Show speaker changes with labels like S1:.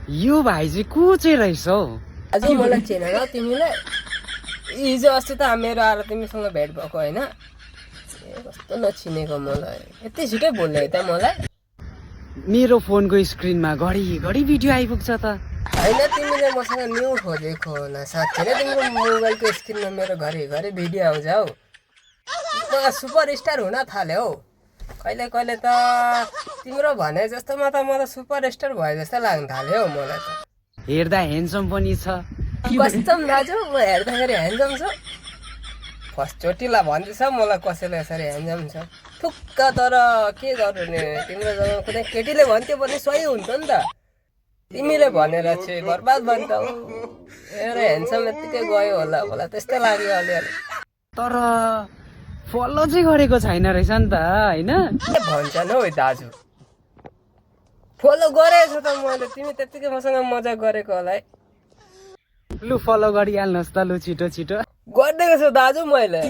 S1: यो भाइ चाहिँ को चाहिँ रहेछ हौ?
S2: आज मलाई चिनेन तिमीले? हिजो अस्ति त मेरो आएर तिमीसँग भेट भएको होइन? कस्तो नचिनेको मलाई, यति छिटै बोल्ने त मलाई?
S1: मेरो फोनको स्क्रिनमा घडी भिडियो आइपुग्छ त।
S2: होइन तिमीले मसँग न्यू खोजेको होला साँच्चै नै, तिम्रो मोबाइलको स्क्रिनमा मेरो घरि भिडियो आउँछ हौ। म सुपर स्टार हुन थाल्यो हौ। कहिले कहिले त तिम्रो भने जस्तोमा त म त सुपर स्टार भए जस्तो लाग्न थाल्यो हौ मलाई त।
S1: हेर्दा ह्यान्डसम पनि छ।
S2: कस्टम दाजु, म हेर्दाखेरि ह्यान्डसम छु? फर्स्टचोटिला भन्दैछ मलाई कसैले यसरी ह्यान्डसम छ थुक्क। तर के गर्ने, तिम्रो जग्गामा कुनै केटीले भन्थ्यो भने सही हुन्छ नि त। तिमीले भनेर चाहिँ बर्बाद भन्छ हौ। मेरो ह्यान्डसम यत्तिकै गयो होला मलाई त्यस्तै लाग्यो अलिअलि।
S1: तर फलो चाहिँ गरेको छैन रहेछ नि त होइन?
S2: के भन्छन् हौ दाजु, फलो गरेको त मैले, तिमी त्यत्तिकै मसँग मजाक गरेको होला है।
S1: लु फलो गरिहाल्नुहोस् त, लु छिटो छिटो।
S2: गरिदिएको छु दाजु मैले।